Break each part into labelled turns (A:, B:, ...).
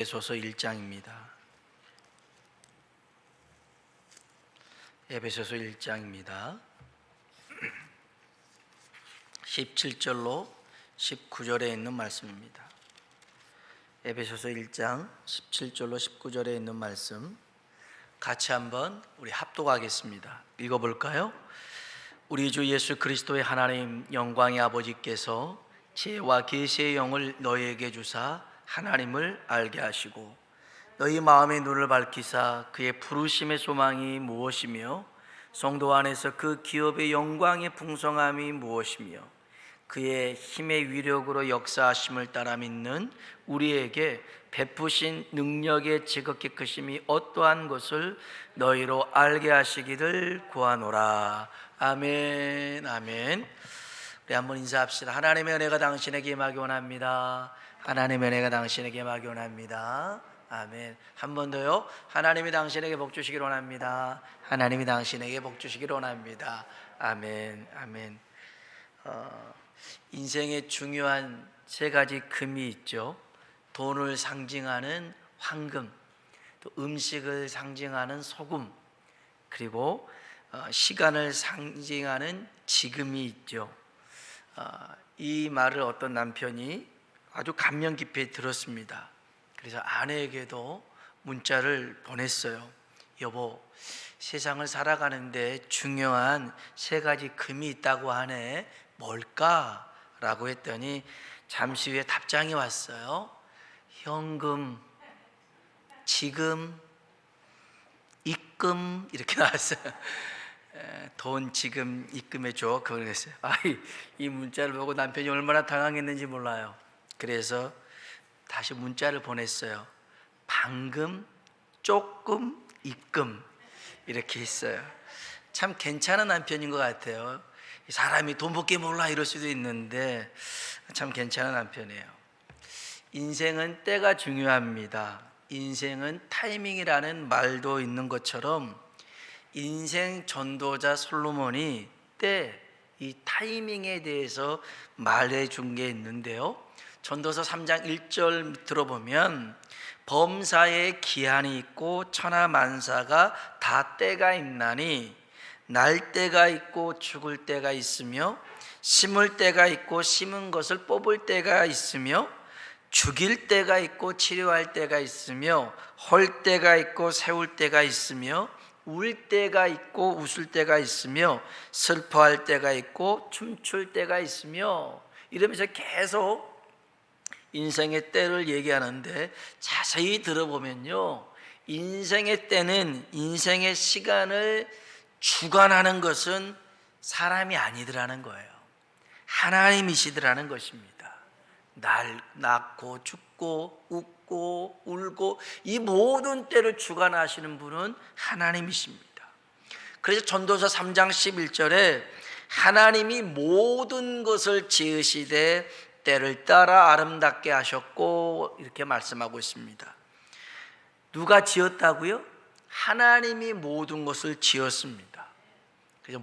A: 에베소서 1장입니다. 에베소서 1장입니다. 17절로 19절에 있는 말씀입니다. 에베소서 1장 17절로 19절에 있는 말씀 같이 한번 우리 합독하겠습니다. 읽어볼까요? 우리 주 예수 그리스도의 하나님 영광의 아버지께서 지혜와 계시의 영을 너희에게 주사 하나님을 알게 하시고 너희 마음의 눈을 밝히사 그의 부르심의 소망이 무엇이며 성도 안에서 그 기업의 영광의 풍성함이 무엇이며 그의 힘의 위력으로 역사하심을 따라 믿는 우리에게 베푸신 능력의 지극히 크심이 어떠한 것을 너희로 알게 하시기를 구하노라. 아멘. 아멘. 우리 한번 인사합시다. 하나님의 은혜가 당신에게 임하기 원합니다. 하나님의 은혜가 당신에게 임하기 원합니다. 아멘. 한 번 더요. 하나님이 당신에게 복 주시기를 원합니다. 하나님이 당신에게 복 주시기를 원합니다. 아멘. 아멘. 인생에 중요한 세 가지 금이 있죠. 돈을 상징하는 황금, 또 음식을 상징하는 소금, 그리고 시간을 상징하는 지금이 있죠. 이 말을 어떤 남편이 아주 감명 깊이 들었습니다. 그래서 아내에게도 문자를 보냈어요. 여보, 세상을 살아가는데 중요한 세 가지 금이 있다고 하네. 뭘까? 라고 했더니 잠시 후에 답장이 왔어요. 현금, 지금, 입금 이렇게 나왔어요. 돈, 지금, 입금해 줘. 그걸 했어요. 이 문자를 보고 남편이 얼마나 당황했는지 몰라요. 그래서 다시 문자를 보냈어요. 방금, 조금, 입금 이렇게 했어요. 참 괜찮은 남편인 것 같아요. 사람이 돈 벌게 몰라 이럴 수도 있는데 참 괜찮은 남편이에요. 인생은 때가 중요합니다. 인생은 타이밍이라는 말도 있는 것처럼 인생 전도자 솔로몬이 이 타이밍에 대해서 말해준 게 있는데요. 전도서 3장 1절 들어보면 범사에 기한이 있고 천하만사가 다 때가 있나니 날 때가 있고 죽을 때가 있으며 심을 때가 있고 심은 것을 뽑을 때가 있으며 죽일 때가 있고 치료할 때가 있으며 헐 때가 있고 세울 때가 있으며 울 때가 있고 웃을 때가 있으며 슬퍼할 때가 있고 춤출 때가 있으며 이러면서 계속 인생의 때를 얘기하는데 자세히 들어보면요, 인생의 때는 인생의 시간을 주관하는 것은 사람이 아니더라는 거예요. 하나님이시더라는 것입니다. 날 낳고 죽고 웃고 울고 이 모든 때를 주관하시는 분은 하나님이십니다. 그래서 전도서 3장 11절에 하나님이 모든 것을 지으시되 때를 따라 아름답게 하셨고 이렇게 말씀하고 있습니다. 누가 지었다고요? 하나님이 모든 것을 지었습니다. 그래서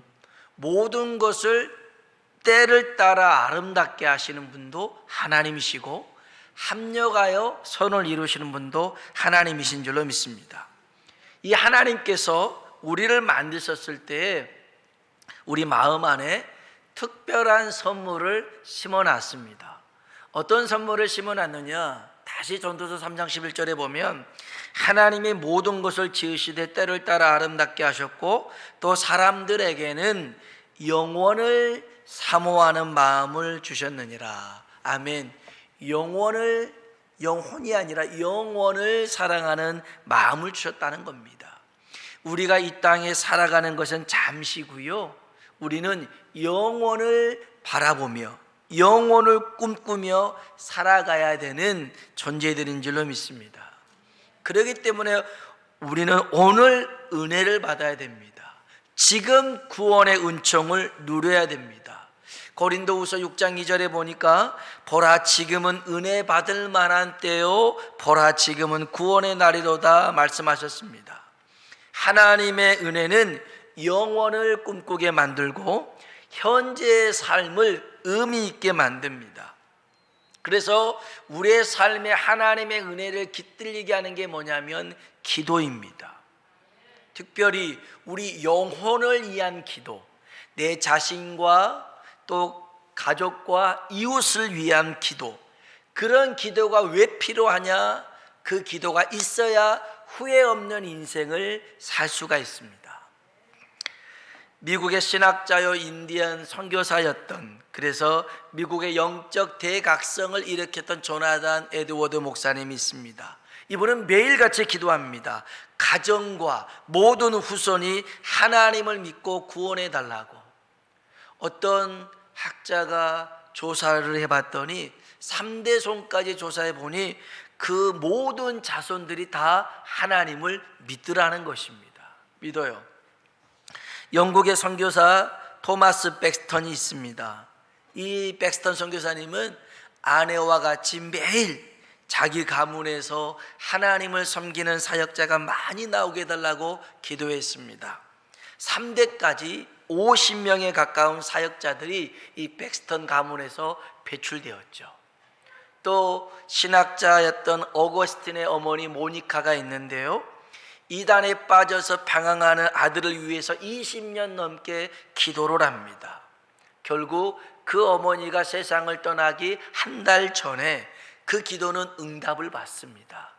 A: 모든 것을 때를 따라 아름답게 하시는 분도 하나님이시고 합력하여 선을 이루시는 분도 하나님이신 줄로 믿습니다. 이 하나님께서 우리를 만드셨을 때 우리 마음 안에 특별한 선물을 심어놨습니다. 어떤 선물을 심어놨느냐? 다시 전도서 3장 11절에 보면 하나님이 모든 것을 지으시되 때를 따라 아름답게 하셨고 또 사람들에게는 영원을 사모하는 마음을 주셨느니라. 아멘. 영혼이 아니라 영원을 사랑하는 마음을 주셨다는 겁니다. 우리가 이 땅에 살아가는 것은 잠시고요, 우리는 영원을 바라보며 영원을 꿈꾸며 살아가야 되는 존재들인 줄로 믿습니다. 그렇기 때문에 우리는 오늘 은혜를 받아야 됩니다. 지금 구원의 은총을 누려야 됩니다. 고린도후서 6장 2절에 보니까 보라 지금은 은혜 받을 만한 때요 보라 지금은 구원의 날이로다 말씀하셨습니다. 하나님의 은혜는 영원을 꿈꾸게 만들고 현재의 삶을 의미 있게 만듭니다. 그래서 우리의 삶에 하나님의 은혜를 깃들리게 하는 게 뭐냐면 기도입니다. 특별히 우리 영혼을 위한 기도, 내 자신과 또 가족과 이웃을 위한 기도, 그런 기도가 왜 필요하냐? 그 기도가 있어야 후회 없는 인생을 살 수가 있습니다. 미국의 신학자요 인디언 선교사였던, 그래서 미국의 영적 대각성을 일으켰던 조나단 에드워드 목사님이 있습니다. 이분은 매일같이 기도합니다. 가정과 모든 후손이 하나님을 믿고 구원해 달라고. 어떤 학자가 조사를 해봤더니 3대 손까지 조사해 보니 그 모든 자손들이 다 하나님을 믿으라는 것입니다. 믿어요. 영국의 선교사 토마스 백스턴이 있습니다. 이 백스턴 선교사님은 아내와 같이 매일 자기 가문에서 하나님을 섬기는 사역자가 많이 나오게 해달라고 기도했습니다. 3대까지 50명에 가까운 사역자들이 이 백스턴 가문에서 배출되었죠. 또 신학자였던 어거스틴의 어머니 모니카가 있는데요, 이단에 빠져서 방황하는 아들을 위해서 20년 넘게 기도를 합니다. 결국 그 어머니가 세상을 떠나기 한 달 전에 그 기도는 응답을 받습니다.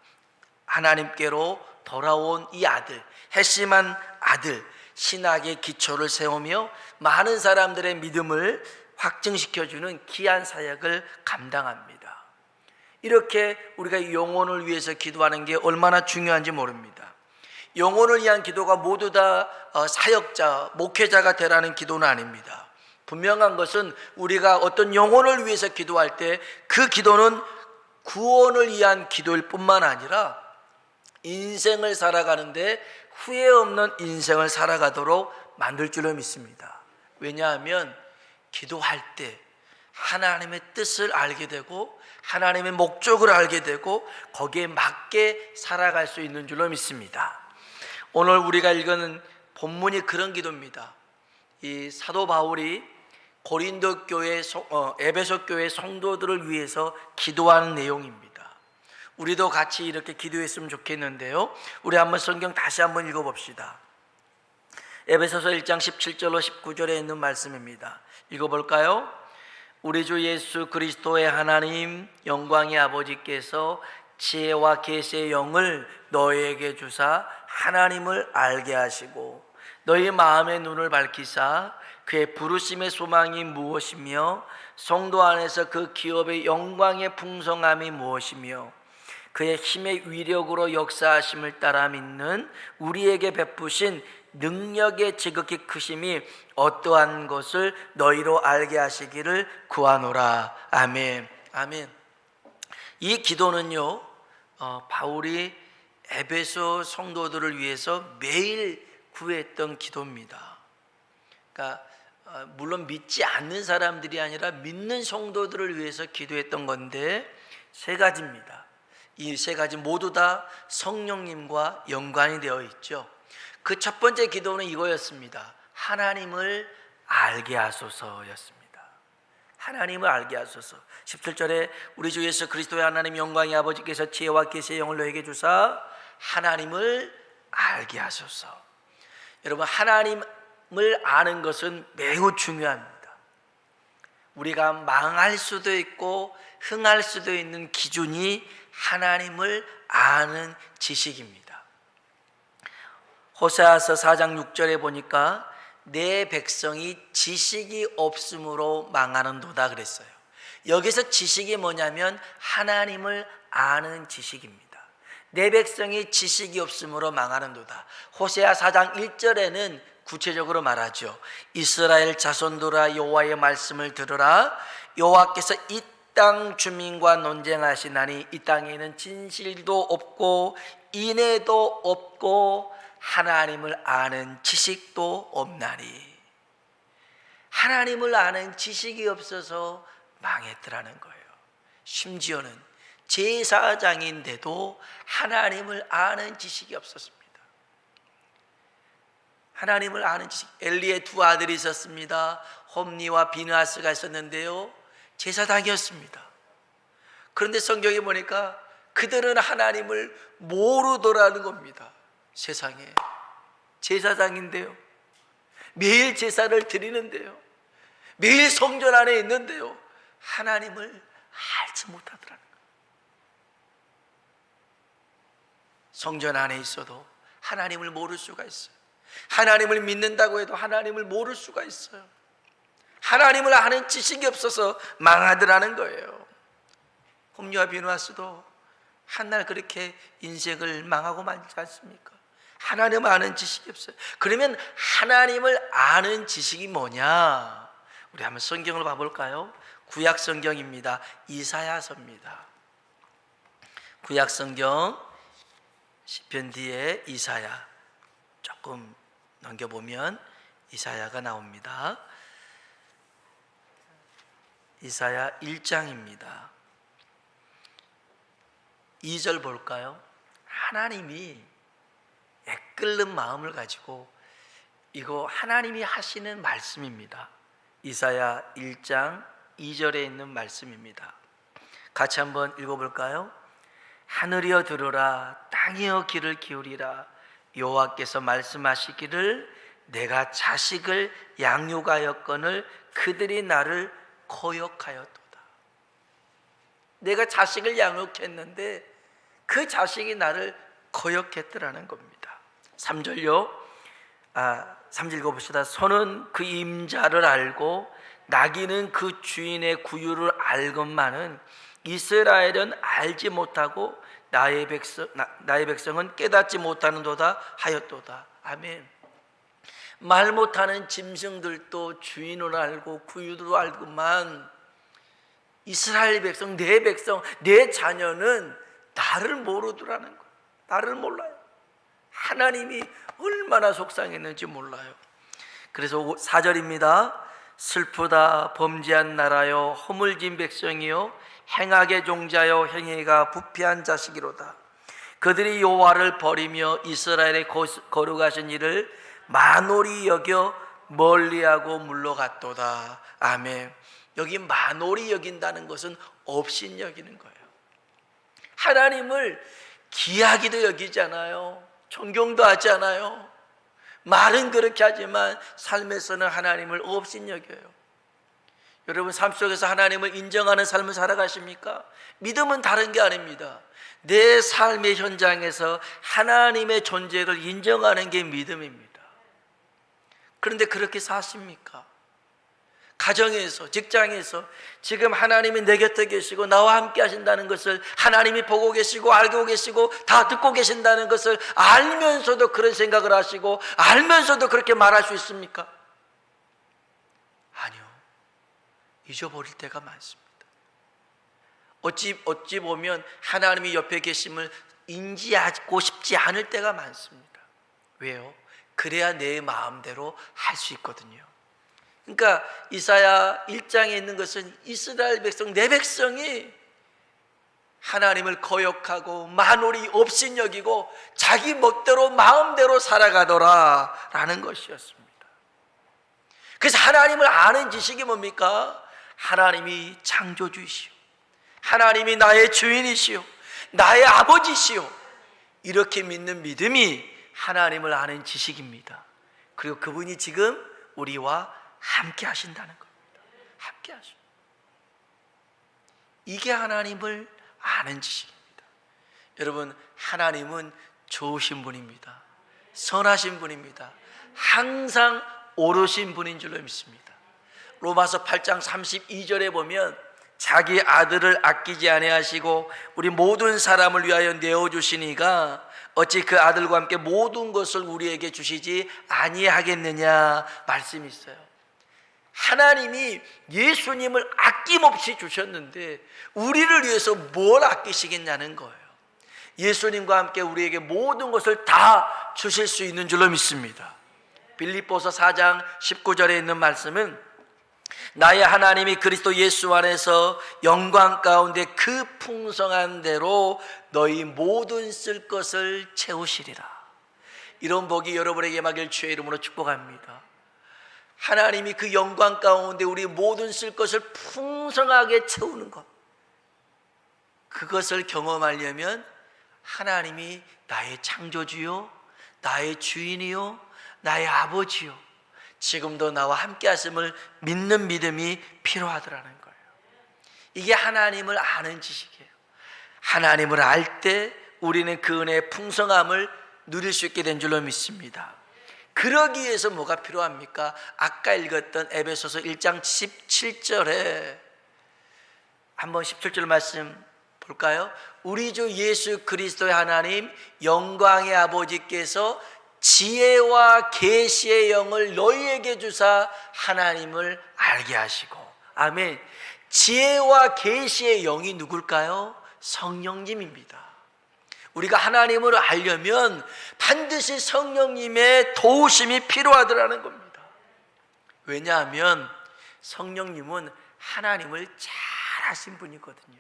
A: 하나님께로 돌아온 이 아들, 핵심한 아들, 신학의 기초를 세우며 많은 사람들의 믿음을 확증시켜주는 귀한 사역을 감당합니다. 이렇게 우리가 영혼을 위해서 기도하는 게 얼마나 중요한지 모릅니다. 영혼을 위한 기도가 모두 다 사역자, 목회자가 되라는 기도는 아닙니다. 분명한 것은 우리가 어떤 영혼을 위해서 기도할 때 그 기도는 구원을 위한 기도일 뿐만 아니라 인생을 살아가는데 후회 없는 인생을 살아가도록 만들 줄로 믿습니다. 왜냐하면 기도할 때 하나님의 뜻을 알게 되고 하나님의 목적을 알게 되고 거기에 맞게 살아갈 수 있는 줄로 믿습니다. 오늘 우리가 읽은 본문이 그런 기도입니다. 이 사도 바울이 고린도 교회, 에베소 교회 성도들을 위해서 기도하는 내용입니다. 우리도 같이 이렇게 기도했으면 좋겠는데요, 우리 한번 성경 다시 한번 읽어봅시다. 에베소서 1장 17절로 19절에 있는 말씀입니다. 읽어볼까요? 우리 주 예수 그리스도의 하나님 영광의 아버지께서 지혜와 계시의 영을 너희에게 주사 하나님을 알게 하시고 너희 마음의 눈을 밝히사 그의 부르심의 소망이 무엇이며 성도 안에서 그 기업의 영광의 풍성함이 무엇이며 그의 힘의 위력으로 역사하심을 따라 믿는 우리에게 베푸신 능력의 지극히 크심이 어떠한 것을 너희로 알게 하시기를 구하노라. 아멘. 아멘. 이 기도는요, 바울이 에베소 성도들을 위해서 매일 구했던 기도입니다. 그러니까 물론 믿지 않는 사람들이 아니라 믿는 성도들을 위해서 기도했던 건데 세 가지입니다. 이 세 가지 모두 다 성령님과 연관이 되어 있죠. 그 첫 번째 기도는 이거였습니다. 하나님을 알게 하소서였습니다. 하나님을 알게 하소서. 17절에 우리 주 예수 그리스도의 하나님 영광의 아버지께서 지혜와 계시의 영을 너에게 주사 하나님을 알게 하소서. 여러분, 하나님을 아는 것은 매우 중요합니다. 우리가 망할 수도 있고 흥할 수도 있는 기준이 하나님을 아는 지식입니다. 호세아서 4장 6절에 보니까 내 백성이 지식이 없음으로 망하는도다 그랬어요. 여기서 지식이 뭐냐면 하나님을 아는 지식입니다. 내 백성이 지식이 없음으로 망하는도다. 호세아 4장 1절에는 구체적으로 말하죠. 이스라엘 자손들아 여호와의 말씀을 들으라. 여호와께서 이 땅 주민과 논쟁하시나니 이 땅에는 진실도 없고 인애도 없고 하나님을 아는 지식도 없나니. 하나님을 아는 지식이 없어서 망했더라는 거예요. 심지어는 제사장인데도 하나님을 아는 지식이 없었습니다. 하나님을 아는 지식. 엘리의 두 아들이 있었습니다. 홈니와 비느하스가 있었는데요, 제사장이었습니다. 그런데 성경에 보니까 그들은 하나님을 모르더라는 겁니다. 세상에 제사장인데요, 매일 제사를 드리는데요, 매일 성전 안에 있는데요, 하나님을 알지 못하더라는 거예요. 성전 안에 있어도 하나님을 모를 수가 있어요. 하나님을 믿는다고 해도 하나님을 모를 수가 있어요. 하나님을 아는 지식이 없어서 망하더라는 거예요. 홈리와 비누아스도 한날 그렇게 인생을 망하고 말지 않습니까? 하나님을 아는 지식이 없어요. 그러면 하나님을 아는 지식이 뭐냐? 우리 한번 성경을 봐볼까요? 구약 성경입니다. 이사야서입니다. 구약 성경 시편 뒤에 이사야 조금 넘겨보면 이사야가 나옵니다. 이사야 1장입니다. 2절 볼까요? 하나님이 애끓는 마음을 가지고, 이거 하나님이 하시는 말씀입니다. 이사야 1장 2절에 있는 말씀입니다. 같이 한번 읽어볼까요? 하늘이여 들으라, 땅이여 귀를 기울이라. 여호와께서 말씀하시기를 내가 자식을 양육하였거늘 그들이 나를 거역하였도다. 내가 자식을 양육했는데 그 자식이 나를 거역했더라는 겁니다. 3절요. 3절 읽어봅시다. 소는 그 임자를 알고 나귀는 그 주인의 구유를 알건만은 이스라엘은 알지 못하고 나의 백성은 깨닫지 못하는도다 하였도다. 아멘. 말 못하는 짐승들도 주인을 알고 구유도 알고만 이스라엘 백성, 내 자녀는 나를 모르더라는 거예요. 나를 몰라요. 하나님이 얼마나 속상했는지 몰라요. 그래서 4절입니다. 슬프다 범죄한 나라여, 허물진 백성이요, 행악의 종자여, 행위가 부패한 자식이로다. 그들이 여호와를 버리며 이스라엘의 거룩하신 이를 만홀히 여겨 멀리하고 물러갔도다. 아멘. 여기 만홀히 여긴다는 것은 업신 여기는 거예요. 하나님을 귀하기도 여기잖아요. 존경도 하잖아요. 말은 그렇게 하지만 삶에서는 하나님을 업신 여겨요. 여러분 삶 속에서 하나님을 인정하는 삶을 살아가십니까? 믿음은 다른 게 아닙니다. 내 삶의 현장에서 하나님의 존재를 인정하는 게 믿음입니다. 그런데 그렇게 사십니까? 가정에서, 직장에서 지금 하나님이 내 곁에 계시고 나와 함께 하신다는 것을 하나님이 보고 계시고 알고 계시고 다 듣고 계신다는 것을 알면서도 그런 생각을 하시고 알면서도 그렇게 말할 수 있습니까? 아니요. 잊어버릴 때가 많습니다. 어찌 보면 하나님이 옆에 계심을 인지하고 싶지 않을 때가 많습니다. 왜요? 그래야 내 마음대로 할 수 있거든요. 그러니까 이사야 1장에 있는 것은 이스라엘 백성, 내 백성이 하나님을 거역하고 만홀히 업신 여기고 자기 멋대로 마음대로 살아가더라 라는 것이었습니다. 그래서 하나님을 아는 지식이 뭡니까? 하나님이 창조주이시오, 하나님이 나의 주인이시오, 나의 아버지시오, 이렇게 믿는 믿음이 하나님을 아는 지식입니다. 그리고 그분이 지금 우리와 함께 하신다는 겁니다. 함께 하시오. 이게 하나님을 아는 지식입니다. 여러분, 하나님은 좋으신 분입니다. 선하신 분입니다. 항상 옳으신 분인 줄로 믿습니다. 로마서 8장 32절에 보면 자기 아들을 아끼지 아니하시고 우리 모든 사람을 위하여 내어주시니가 어찌 그 아들과 함께 모든 것을 우리에게 주시지 아니하겠느냐 말씀이 있어요. 하나님이 예수님을 아낌없이 주셨는데 우리를 위해서 뭘 아끼시겠냐는 거예요. 예수님과 함께 우리에게 모든 것을 다 주실 수 있는 줄로 믿습니다. 빌립보서 4장 19절에 있는 말씀은 나의 하나님이 그리스도 예수 안에서 영광 가운데 그 풍성한 대로 너희 모든 쓸 것을 채우시리라. 이런 복이 여러분에게 임하길 주의 이름으로 축복합니다. 하나님이 그 영광 가운데 우리 모든 쓸 것을 풍성하게 채우는 것, 그것을 경험하려면 하나님이 나의 창조주요, 나의 주인이요, 나의 아버지요, 지금도 나와 함께 하심을 믿는 믿음이 필요하더라는 거예요. 이게 하나님을 아는 지식이에요. 하나님을 알 때 우리는 그 은혜의 풍성함을 누릴 수 있게 된 줄로 믿습니다. 그러기 위해서 뭐가 필요합니까? 아까 읽었던 에베소서 1장 17절에 한번 17절 말씀 볼까요? 우리 주 예수 그리스도의 하나님 영광의 아버지께서 지혜와 계시의 영을 너희에게 주사 하나님을 알게 하시고. 아멘. 지혜와 계시의 영이 누굴까요? 성령님입니다. 우리가 하나님을 알려면 반드시 성령님의 도우심이 필요하더라는 겁니다. 왜냐하면 성령님은 하나님을 잘 아신 분이거든요.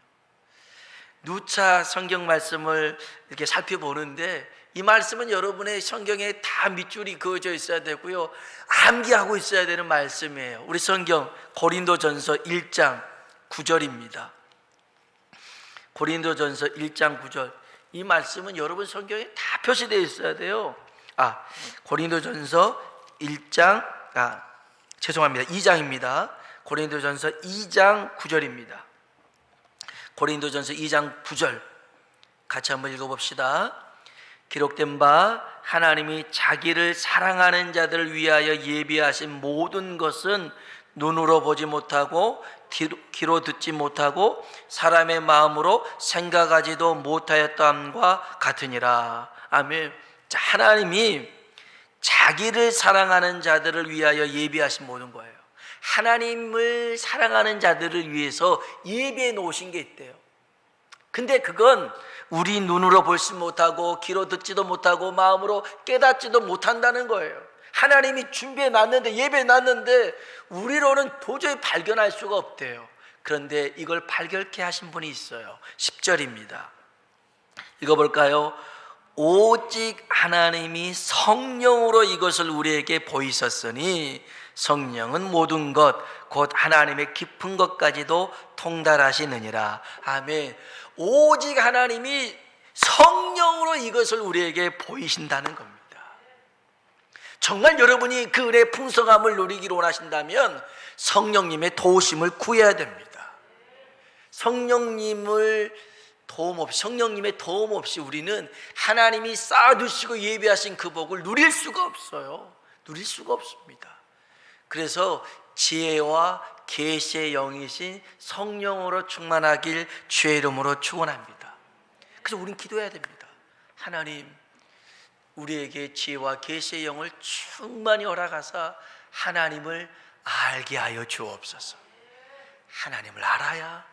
A: 누차 성경 말씀을 이렇게 살펴보는데 이 말씀은 여러분의 성경에 다 밑줄이 그어져 있어야 되고요, 암기하고 있어야 되는 말씀이에요. 우리 성경 고린도전서 1장 9절입니다. 고린도전서 1장 9절, 이 말씀은 여러분 성경에 다 표시되어 있어야 돼요. 고린도전서 2장입니다. 고린도전서 2장 9절입니다. 고린도전서 2장 9절 같이 한번 읽어봅시다. 기록된 바 하나님이 자기를 사랑하는 자들을 위하여 예비하신 모든 것은 눈으로 보지 못하고 귀로 듣지 못하고 사람의 마음으로 생각하지도 못하였다함과 같으니라. 아멘. 자, 하나님이 자기를 사랑하는 자들을 위하여 예비하신 모든 거예요. 하나님을 사랑하는 자들을 위해서 예비해 놓으신 게 있대요. 근데 그건 우리 눈으로 볼지 못하고 귀로 듣지도 못하고 마음으로 깨닫지도 못한다는 거예요. 하나님이 준비해 놨는데, 예배해 놨는데 우리로는 도저히 발견할 수가 없대요. 그런데 이걸 발견케 하신 분이 있어요. 10절입니다. 읽어볼까요? 오직 하나님이 성령으로 이것을 우리에게 보이셨으니 성령은 모든 것 곧 하나님의 깊은 것까지도 통달하시느니라. 아멘. 오직 하나님이 성령으로 이것을 우리에게 보이신다는 겁니다. 정말 여러분이 그 은혜의 풍성함을 누리기를 원하신다면 성령님의 도우심을 구해야 됩니다. 성령님의 도움 없이 우리는 하나님이 쌓아두시고 예비하신 그 복을 누릴 수가 없어요. 누릴 수가 없습니다. 그래서 지혜와 계시의 영이신 성령으로 충만하길 주의 이름으로 축원합니다. 그래서 우리는 기도해야 됩니다. 하나님, 우리에게 지혜와 계시의 영을 충만히 허락하사 하나님을 알게 하여 주옵소서. 하나님을 알아야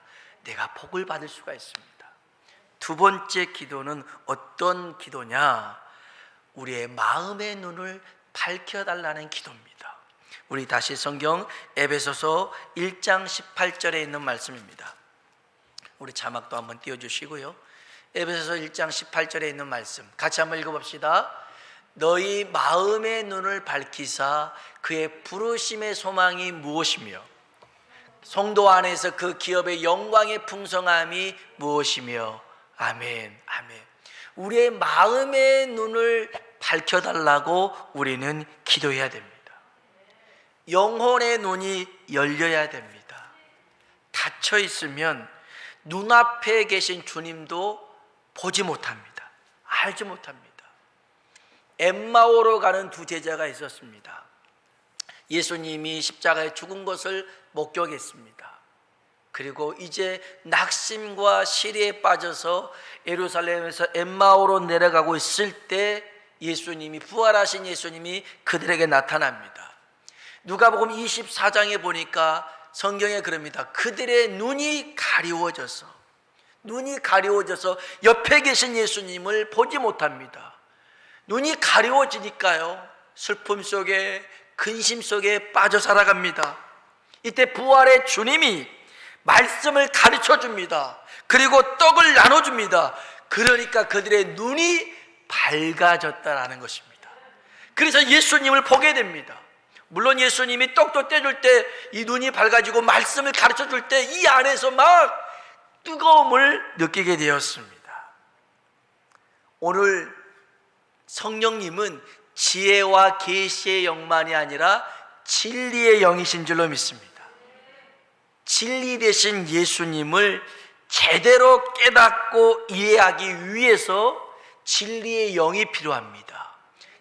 A: 내가 복을 받을 수가 있습니다. 두 번째 기도는 어떤 기도냐? 우리의 마음의 눈을 밝혀달라는 기도입니다. 우리 다시 성경 에베소서 1장 18절에 있는 말씀입니다. 우리 자막도 한번 띄워주시고요. 에베소서 1장 18절에 있는 말씀 같이 한번 읽어봅시다. 너희 마음의 눈을 밝히사 그의 부르심의 소망이 무엇이며 성도 안에서 그 기업의 영광의 풍성함이 무엇이며. 아멘. 아멘. 우리의 마음의 눈을 밝혀달라고 우리는 기도해야 됩니다. 영혼의 눈이 열려야 됩니다. 닫혀 있으면 눈앞에 계신 주님도 보지 못합니다. 알지 못합니다. 엠마오로 가는 두 제자가 있었습니다. 예수님이 십자가에 죽은 것을 목격했습니다. 그리고 이제 낙심과 시리에 빠져서 예루살렘에서 엠마오로 내려가고 있을 때 예수님이, 부활하신 예수님이 그들에게 나타납니다. 누가복음 24장에 보니까 성경에 그럽니다. 그들의 눈이 가리워져서 옆에 계신 예수님을 보지 못합니다. 눈이 가리워지니까요, 슬픔 속에, 근심 속에 빠져 살아갑니다. 이때 부활의 주님이 말씀을 가르쳐 줍니다. 그리고 떡을 나눠줍니다. 그러니까 그들의 눈이 밝아졌다라는 것입니다. 그래서 예수님을 보게 됩니다. 물론 예수님이 떡도 떼줄 때 이 눈이 밝아지고 말씀을 가르쳐 줄 때 이 안에서 막 뜨거움을 느끼게 되었습니다. 오늘 성령님은 지혜와 계시의 영만이 아니라 진리의 영이신 줄로 믿습니다. 진리 되신 예수님을 제대로 깨닫고 이해하기 위해서 진리의 영이 필요합니다.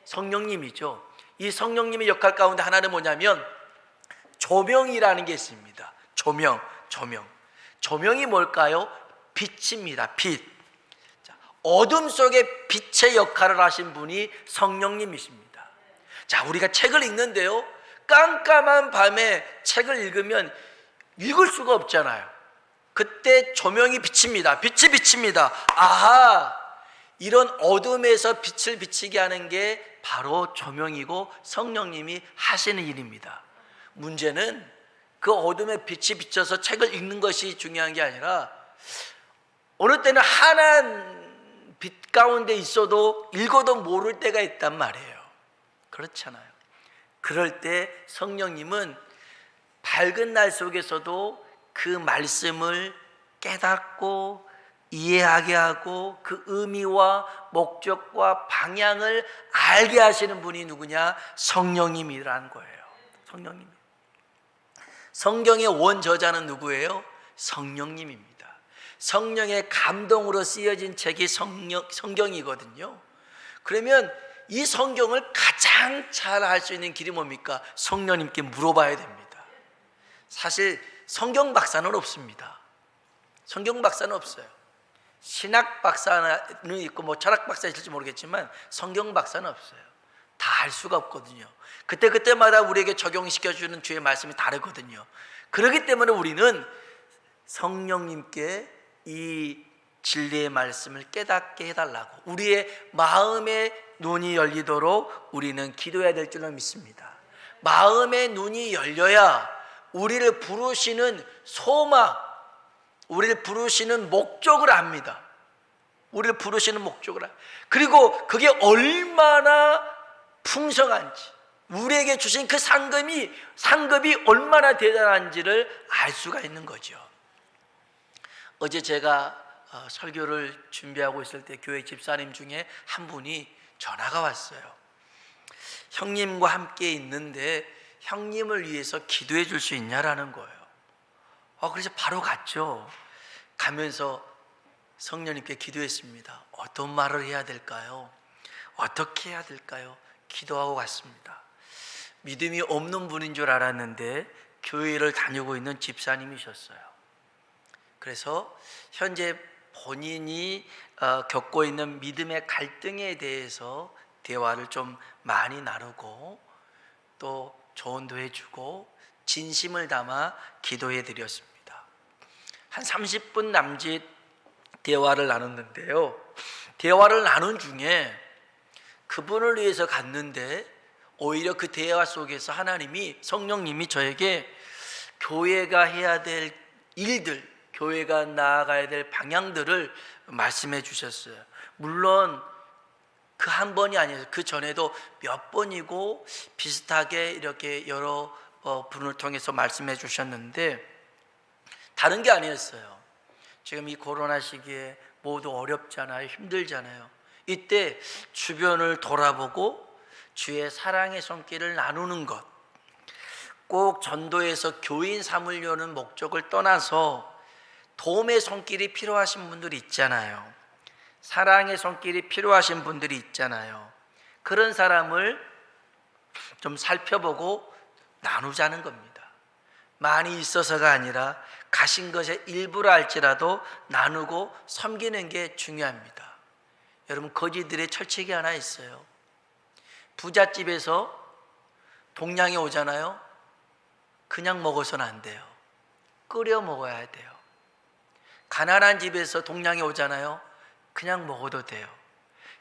A: 성령님이죠. 이 성령님의 역할 가운데 하나는 뭐냐면 조명이라는 게 있습니다. 조명이 뭘까요? 빛입니다. 빛. 어둠 속에 빛의 역할을 하신 분이 성령님이십니다. 자, 우리가 책을 읽는데요, 깜깜한 밤에 책을 읽으면 읽을 수가 없잖아요. 그때 조명이 비칩니다. 빛이 비칩니다. 아하, 이런 어둠에서 빛을 비치게 하는 게 바로 조명이고 성령님이 하시는 일입니다. 문제는 그 어둠에 빛이 비쳐서 책을 읽는 것이 중요한 게 아니라 어느 때는 환한 빛 가운데 있어도 읽어도 모를 때가 있단 말이에요. 그렇잖아요. 그럴 때 성령님은 밝은 날 속에서도 그 말씀을 깨닫고 이해하게 하고 그 의미와 목적과 방향을 알게 하시는 분이 누구냐? 성령님이라는 거예요. 성령님. 성경의 원저자는 누구예요? 성령님입니다. 성령의 감동으로 쓰여진 책이 성경이거든요. 그러면 이 성경을 가장 잘 알 수 있는 길이 뭡니까? 성령님께 물어봐야 됩니다. 사실 성경 박사는 없습니다. 성경 박사는 없어요. 신학 박사는 있고 철학 박사 있을지 모르겠지만 성경 박사는 없어요. 다 알 수가 없거든요. 그때마다 우리에게 적용시켜주는 주의 말씀이 다르거든요. 그렇기 때문에 우리는 성령님께 이 진리의 말씀을 깨닫게 해달라고, 우리의 마음의 눈이 열리도록 우리는 기도해야 될 줄로 믿습니다. 마음의 눈이 열려야 우리를 부르시는 소망, 우리를 부르시는 목적을 압니다. 우리를 부르시는 목적을 압니다. 그리고 그게 얼마나 풍성한지, 우리에게 주신 그 상급이 얼마나 대단한지를 알 수가 있는 거죠. 어제 제가 설교를 준비하고 있을 때 교회 집사님 중에 한 분이 전화가 왔어요. 형님과 함께 있는데 형님을 위해서 기도해 줄 수 있냐라는 거예요. 그래서 바로 갔죠. 가면서 성령님께 기도했습니다. 어떤 말을 해야 될까요? 어떻게 해야 될까요? 기도하고 갔습니다. 믿음이 없는 분인 줄 알았는데 교회를 다니고 있는 집사님이셨어요. 그래서 현재 본인이 겪고 있는 믿음의 갈등에 대해서 대화를 좀 많이 나누고 또 조언도 해주고 진심을 담아 기도해 드렸습니다. 한 30분 남짓 대화를 나눴는데요, 대화를 나눈 중에 그분을 위해서 갔는데 오히려 그 대화 속에서 하나님이, 성령님이 저에게 교회가 해야 될 일들, 교회가 나아가야 될 방향들을 말씀해 주셨어요. 물론 그 한 번이 아니어서 그 전에도 몇 번이고 비슷하게 이렇게 여러 분을 통해서 말씀해 주셨는데 다른 게 아니었어요. 지금 이 코로나 시기에 모두 어렵잖아요. 힘들잖아요. 이때 주변을 돌아보고 주의 사랑의 손길을 나누는 것, 꼭 전도에서 교인 삼으려는 목적을 떠나서 도움의 손길이 필요하신 분들이 있잖아요. 사랑의 손길이 필요하신 분들이 있잖아요. 그런 사람을 좀 살펴보고 나누자는 겁니다. 많이 있어서가 아니라 가신 것의 일부라 할지라도 나누고 섬기는 게 중요합니다. 여러분, 거지들의 철칙이 하나 있어요. 부잣집에서 동냥이 오잖아요. 그냥 먹어서는 안 돼요. 끓여 먹어야 돼요. 가난한 집에서 동냥이 오잖아요. 그냥 먹어도 돼요.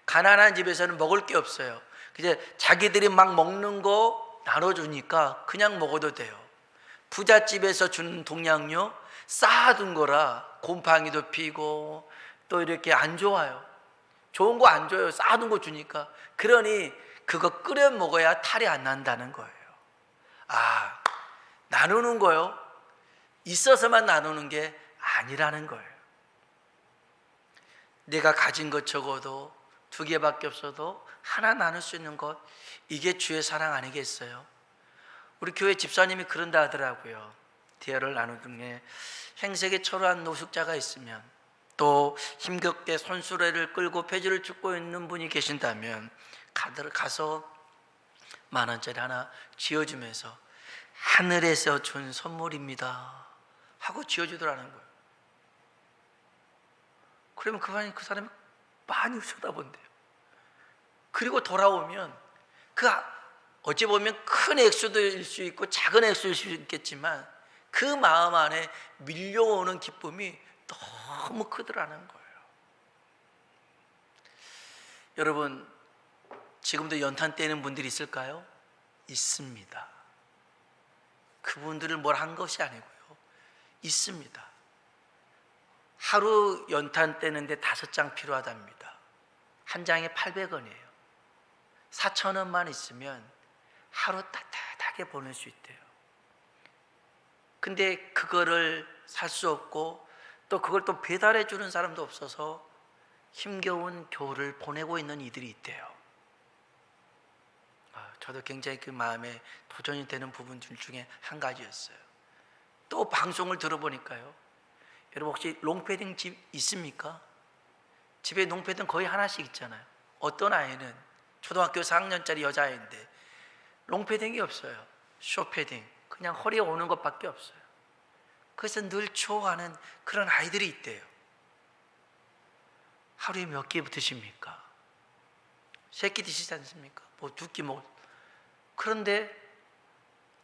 A: 가난한 집에서는 먹을 게 없어요. 이제 자기들이 막 먹는 거 나눠주니까 그냥 먹어도 돼요. 부잣집에서 준 동냥요, 쌓아둔 거라 곰팡이도 피고 또 이렇게 안 좋아요. 좋은 거 안 줘요. 쌓아둔 거 주니까. 그러니 그거 끓여 먹어야 탈이 안 난다는 거예요. 나누는 거요, 있어서만 나누는 게 아니라는 거예요. 내가 가진 것 적어도 2개밖에 없어도 하나 나눌 수 있는 것, 이게 주의 사랑 아니겠어요? 우리 교회 집사님이 그런다 하더라고요. 대화를 나누던 게 행색에 초라한 노숙자가 있으면, 또 힘겹게 손수레를 끌고 배주를 줍고 있는 분이 계신다면 가서 10,000원짜리 하나 쥐어주면서 하늘에서 준 선물입니다 하고 쥐어주더라는 거예요. 그러면 그 사람이 많이 쳐다본대요. 그리고 돌아오면 어찌 보면 큰 액수일 수 있고 작은 액수일 수 있겠지만 그 마음 안에 밀려오는 기쁨이 너무 크더라는 거예요. 여러분, 지금도 연탄 떼는 분들이 있을까요? 있습니다. 그분들을 뭘 한 것이 아니고요, 있습니다. 하루 연탄 떼는데 5장 필요하답니다. 한 장에 800원이에요 4,000원만 있으면 하루 따뜻하게 보낼 수 있대요. 근데 그거를 살 수 없고 또 그걸 또 배달해 주는 사람도 없어서 힘겨운 겨울을 보내고 있는 이들이 있대요. 저도 굉장히 그 마음에 도전이 되는 부분들 중에 한 가지였어요. 또 방송을 들어보니까요, 여러분 혹시 롱패딩 집 있습니까? 집에 롱패딩 거의 하나씩 있잖아요. 어떤 아이는 초등학교 4학년짜리 여자아이인데 롱패딩이 없어요. 숏패딩, 그냥 허리에 오는 것밖에 없어요. 그래서 늘 추워하는 그런 아이들이 있대요. 하루에 몇 끼 드십니까? 3끼 드시지 않습니까? 뭐 2끼 그런데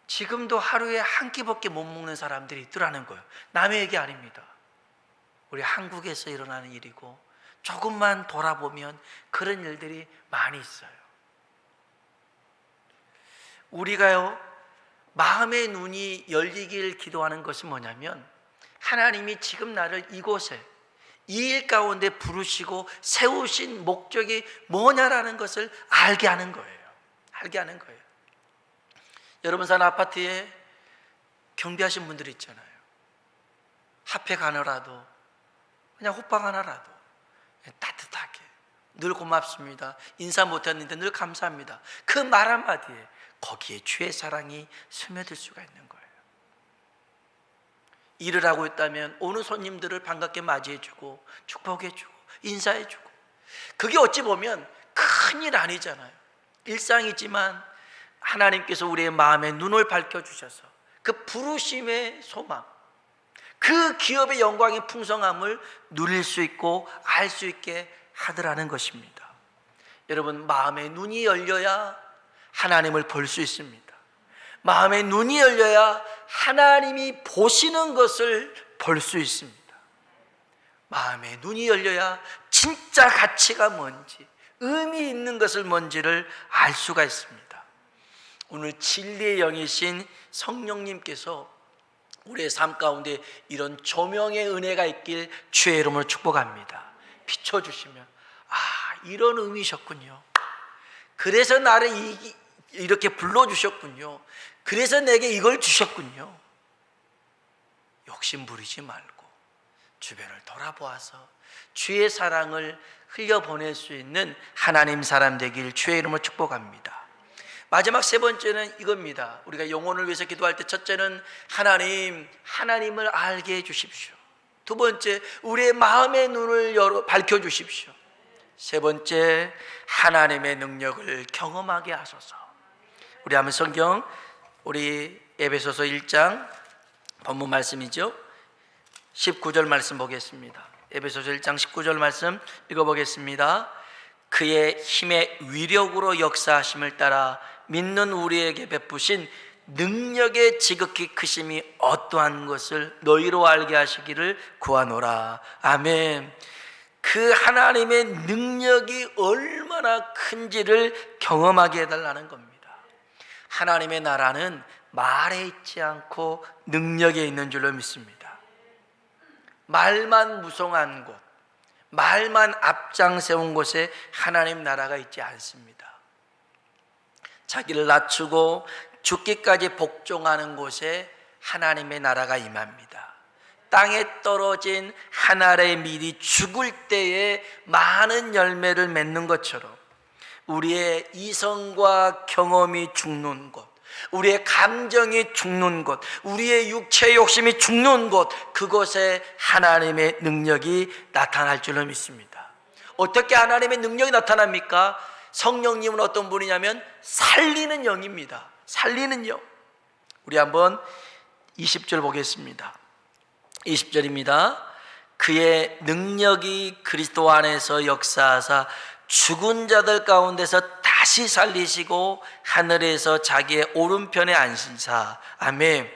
A: 지금도 하루에 1끼밖에 못 먹는 사람들이 있더라는 거예요. 남의 얘기 아닙니다. 우리 한국에서 일어나는 일이고 조금만 돌아보면 그런 일들이 많이 있어요. 우리가요, 마음의 눈이 열리길 기도하는 것이 뭐냐면, 하나님이 지금 나를 이곳에 이 일 가운데 부르시고 세우신 목적이 뭐냐라는 것을 알게 하는 거예요. 알게 하는 거예요. 여러분 사는 아파트에 경비하신 분들이 있잖아요. 핫팩 하나라도, 그냥 호빵 하나라도 따뜻하게, 늘 고맙습니다, 인사 못했는데 늘 감사합니다, 그 말 한마디에 거기에 주의 사랑이 스며들 수가 있는 거예요. 일을 하고 있다면 오는 손님들을 반갑게 맞이해주고 축복해주고 인사해주고, 그게 어찌 보면 큰일 아니잖아요. 일상이지만 하나님께서 우리의 마음의 눈을 밝혀주셔서 그 부르심의 소망, 그 기업의 영광의 풍성함을 누릴 수 있고 알 수 있게 하더라는 것입니다. 여러분, 마음의 눈이 열려야 하나님을 볼 수 있습니다. 마음의 눈이 열려야 하나님이 보시는 것을 볼 수 있습니다. 마음의 눈이 열려야 진짜 가치가 뭔지, 의미 있는 것을 뭔지를 알 수가 있습니다. 오늘 진리의 영이신 성령님께서 우리의 삶 가운데 이런 조명의 은혜가 있길 주의 이름으로 축복합니다. 비춰주시면, 이런 의미셨군요. 그래서 나를 이렇게 불러주셨군요. 그래서 내게 이걸 주셨군요. 욕심 부리지 말고 주변을 돌아보아서 주의 사랑을 흘려보낼 수 있는 하나님 사람 되길 주의 이름으로 축복합니다. 마지막 3번째는 이겁니다. 우리가 영혼을 위해서 기도할 때 첫째는 하나님을 알게 해주십시오. 2번째, 우리의 마음의 눈을 밝혀주십시오. 3번째, 하나님의 능력을 경험하게 하소서. 우리 한번 성경, 우리 에베소서 1장 본문 말씀이죠. 19절 말씀 보겠습니다. 에베소서 1장 19절 말씀 읽어보겠습니다. 그의 힘의 위력으로 역사하심을 따라 믿는 우리에게 베푸신 능력의 지극히 크심이 어떠한 것을 너희로 알게 하시기를 구하노라. 아멘. 그 하나님의 능력이 얼마나 큰지를 경험하게 해달라는 겁니다. 하나님의 나라는 말에 있지 않고 능력에 있는 줄로 믿습니다. 말만 무성한 곳, 말만 앞장세운 곳에 하나님 나라가 있지 않습니다. 자기를 낮추고 죽기까지 복종하는 곳에 하나님의 나라가 임합니다. 땅에 떨어진 한 알의 밀이 죽을 때에 많은 열매를 맺는 것처럼 우리의 이성과 경험이 죽는 것, 우리의 감정이 죽는 것, 우리의 육체의 욕심이 죽는 것, 그곳에 하나님의 능력이 나타날 줄로 믿습니다. 어떻게 하나님의 능력이 나타납니까? 성령님은 어떤 분이냐면 살리는 영입니다. 살리는 영. 우리 한번 20절 보겠습니다. 20절입니다. 그의 능력이 그리스도 안에서 역사하사 죽은 자들 가운데서 다시 살리시고 하늘에서 자기의 오른편에 앉으사. 아멘.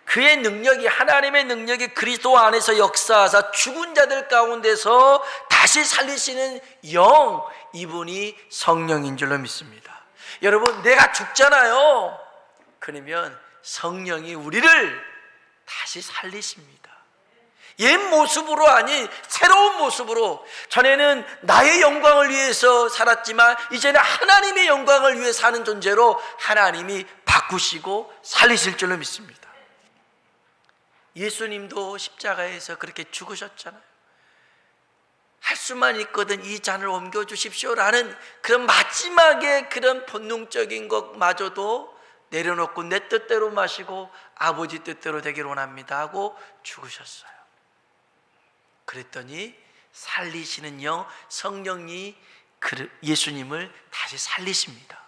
A: 그의 능력이, 하나님의 능력이 그리스도 안에서 역사하사 죽은 자들 가운데서 다시 살리시는 영, 이분이 성령인 줄로 믿습니다. 여러분, 내가 죽잖아요. 그러면 성령이 우리를 다시 살리십니다. 옛 모습으로 아닌 새로운 모습으로. 전에는 나의 영광을 위해서 살았지만 이제는 하나님의 영광을 위해 사는 존재로 하나님이 바꾸시고 살리실 줄로 믿습니다. 예수님도 십자가에서 그렇게 죽으셨잖아요. 할 수만 있거든 이 잔을 옮겨주십시오라는 그런 마지막에 그런 본능적인 것마저도 내려놓고 내 뜻대로 마시고 아버지 뜻대로 되기를 원합니다 하고 죽으셨어요. 그랬더니 살리시는 영, 성령이 예수님을 다시 살리십니다.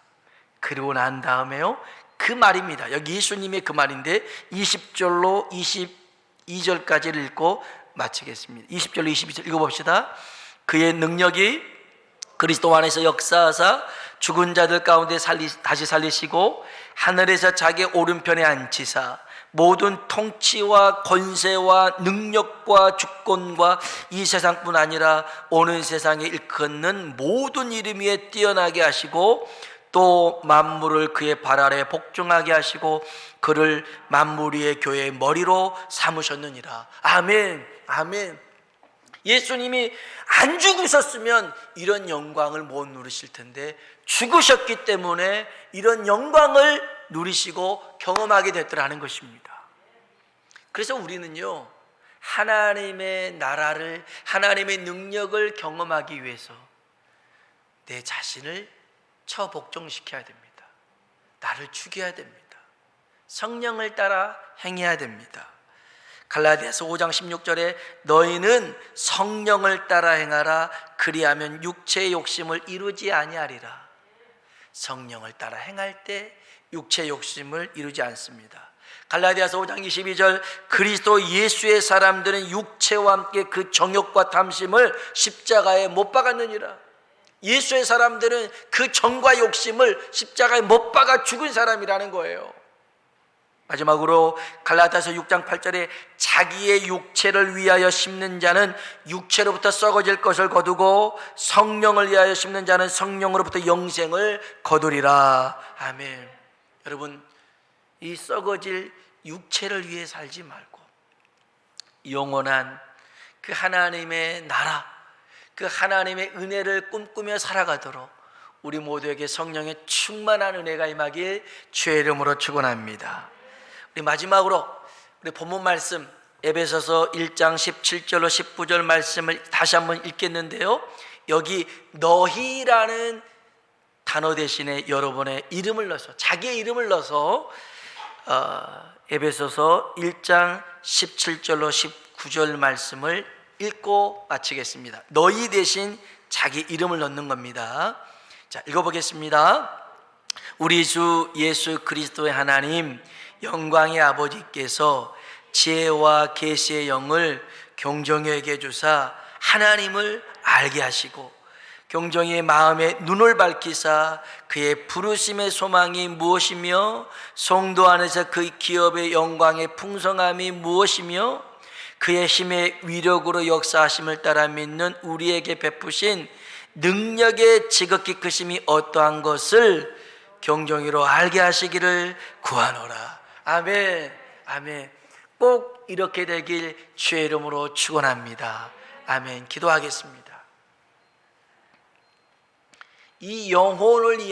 A: 그리고 난 다음에요, 그 말입니다. 여기 예수님의 그 말인데 20절로 22절까지를 읽고 마치겠습니다. 20절로 22절 읽어봅시다. 그의 능력이 그리스도 안에서 역사하사 죽은 자들 가운데 다시 살리시고 하늘에서 자기의 오른편에 앉히사 모든 통치와 권세와 능력과 주권과 이 세상뿐 아니라 오는 세상에 일컫는 모든 이름 위에 뛰어나게 하시고 또 만물을 그의 발 아래 복종하게 하시고 그를 만물 위의 교회의 머리로 삼으셨느니라. 아멘. 아멘. 예수님이 안 죽으셨으면 이런 영광을 못 누리실 텐데 죽으셨기 때문에 이런 영광을 누리시고 경험하게 됐더라는 것입니다. 그래서 우리는요, 하나님의 나라를, 하나님의 능력을 경험하기 위해서 내 자신을 처복종시켜야 됩니다. 나를 죽여야 됩니다. 성령을 따라 행해야 됩니다. 갈라디아서 5장 16절에 너희는 성령을 따라 행하라 그리하면 육체의 욕심을 이루지 아니하리라. 성령을 따라 행할 때 육체의 욕심을 이루지 않습니다. 갈라디아서 5장 22절 그리스도 예수의 사람들은 육체와 함께 그 정욕과 탐심을 십자가에 못 박았느니라. 예수의 사람들은 그 정과 욕심을 십자가에 못 박아 죽은 사람이라는 거예요. 마지막으로 갈라디아서 6장 8절에 자기의 육체를 위하여 심는 자는 육체로부터 썩어질 것을 거두고 성령을 위하여 심는 자는 성령으로부터 영생을 거두리라. 아멘. 여러분, 이 썩어질 육체를 위해 살지 말고 영원한 그 하나님의 나라, 그 하나님의 은혜를 꿈꾸며 살아가도록 우리 모두에게 성령의 충만한 은혜가 임하길 주의 이름으로 축원합니다. 우리 마지막으로 우리 본문 말씀 에베소서 1장 17절로 19절 말씀을 다시 한번 읽겠는데요, 여기 너희라는 단어 대신에 여러분의 이름을 넣어서, 자기의 이름을 넣어서 에베소서 1장 17절로 19절 말씀을 읽고 마치겠습니다. 너희 대신 자기 이름을 넣는 겁니다. 자, 읽어보겠습니다. 우리 주 예수 그리스도의 하나님 영광의 아버지께서 지혜와 계시의 영을 경종에게 주사 하나님을 알게 하시고 경종의 마음에 눈을 밝히사 그의 부르심의 소망이 무엇이며 성도 안에서 그 기업의 영광의 풍성함이 무엇이며 그의 힘의 위력으로 역사하심을 따라 믿는 우리에게 베푸신 능력의 지극히 크심이 어떠한 것을 경종이로 알게 하시기를 구하노라. 아멘. 아멘. 꼭 이렇게 되길 주의 이름으로 축원합니다. 아멘. 기도하겠습니다. 이 영혼을 위한